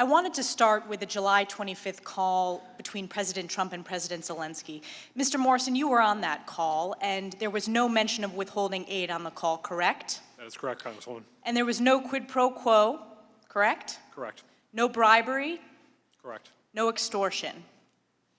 I wanted to start with the July 25th call between President Trump and President Zelensky. Mr. Morrison, you were on that call, and there was no mention of withholding aid on the call, correct? That is correct, Congresswoman. And there was no quid pro quo, correct? Correct. No bribery? Correct. No extortion?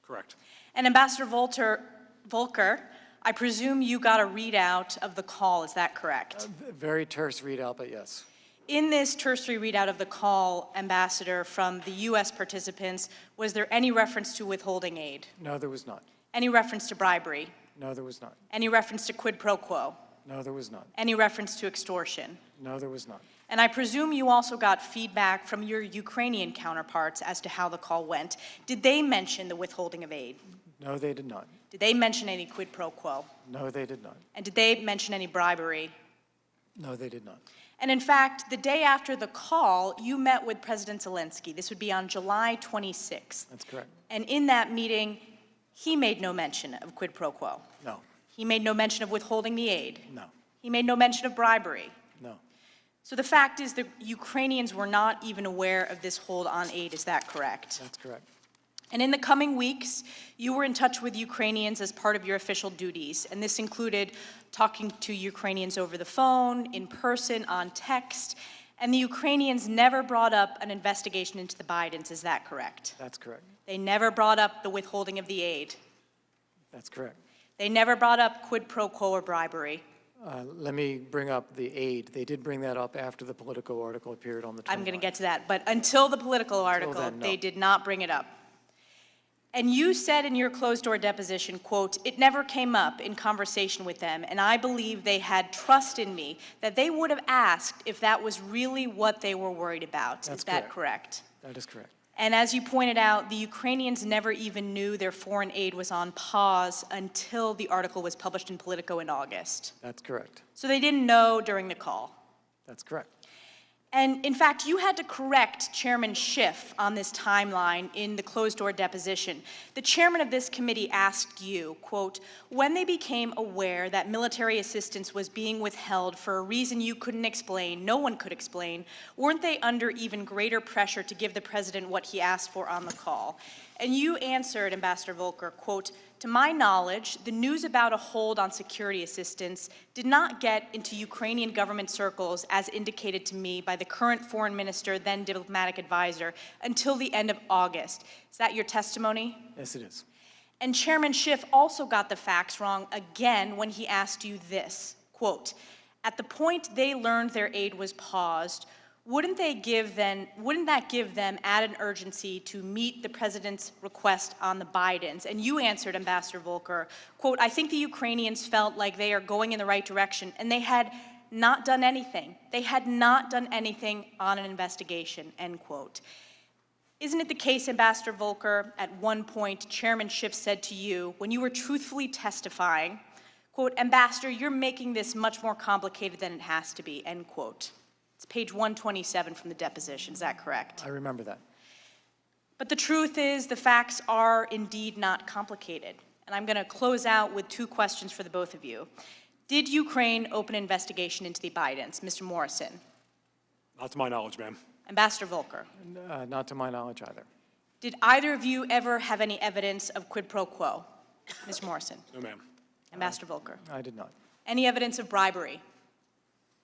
Correct. And Ambassador Volker, I presume you got a readout of the call, is that correct? Very terse readout, but yes. In this tertiary readout of the call, Ambassador, from the U.S. participants, was there any reference to withholding aid? No, there was not. Any reference to bribery? No, there was not. Any reference to quid pro quo? No, there was not. Any reference to extortion? No, there was not. And I presume you also got feedback from your Ukrainian counterparts as to how the call went. Did they mention the withholding of aid? No, they did not. Did they mention any quid pro quo? No, they did not. And did they mention any bribery? No, they did not. And in fact, the day after the call, you met with President Zelensky. This would be on July 26th. That's correct. And in that meeting, he made no mention of quid pro quo. No. He made no mention of withholding the aid. No. He made no mention of bribery. No. So the fact is the Ukrainians were not even aware of this hold on aid. Is that correct? That's correct. And in the coming weeks, you were in touch with Ukrainians as part of your official duties, and this included talking to Ukrainians over the phone, in person, on text, and the Ukrainians never brought up an investigation into the Bidens. Is that correct? That's correct. They never brought up the withholding of the aid. That's correct. They never brought up quid pro quo or bribery. Let me bring up the aid. They did bring that up after the Politico article appeared on the 29th. I'm going to get to that, but until the Politico article, then, no. They did not bring it up. And you said in your closed-door deposition, quote, "It never came up in conversation with them, and I believe they had trust in me that they would have asked if that was really what they were worried about." That's Is that correct? That is correct. And as you pointed out, the Ukrainians never even knew their foreign aid was on pause until the article was published in Politico in August. That's correct. So they didn't know during the call. That's correct. And in fact, you had to correct Chairman Schiff on this timeline in the closed-door deposition. The chairman of this committee asked you, quote, "When they became aware that military assistance was being withheld for a reason you couldn't explain, no one could explain, weren't they under even greater pressure to give the president what he asked for on the call?" And you answered, Ambassador Volker, quote, "To my knowledge, the news about a hold on security assistance did not get into Ukrainian government circles as indicated to me by the current foreign minister, then diplomatic advisor, until the end of August." Is that your testimony? Yes, it is. And Chairman Schiff also got the facts wrong again when he asked you this, quote, "At the point they learned their aid was paused, wouldn't that give them added urgency to meet the president's request on the Bidens?" And you answered, Ambassador Volker, quote, "I think the Ukrainians felt like they are going in the right direction, and they had not done anything. They had not done anything on an investigation," end quote. Isn't it the case, Ambassador Volker, at one point Chairman Schiff said to you, when you were truthfully testifying, quote, "Ambassador, you're making this much more complicated than it has to be," end quote. It's page 127 from the deposition. Is that correct? I remember that. But the truth is the facts are indeed not complicated. And I'm going to close out with two questions for the both of you. Did Ukraine open an investigation into the Bidens? Mr. Morrison. Not to my knowledge, ma'am. Ambassador Volker. Not to my knowledge either. Did either of you ever have any evidence of quid pro quo? Mr. Morrison. No, ma'am. Ambassador Volker. I did not. Any evidence of bribery?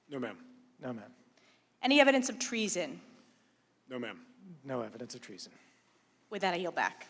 No, ma'am. No, ma'am. Any evidence of treason? No, ma'am. No evidence of treason. With that, I yield back.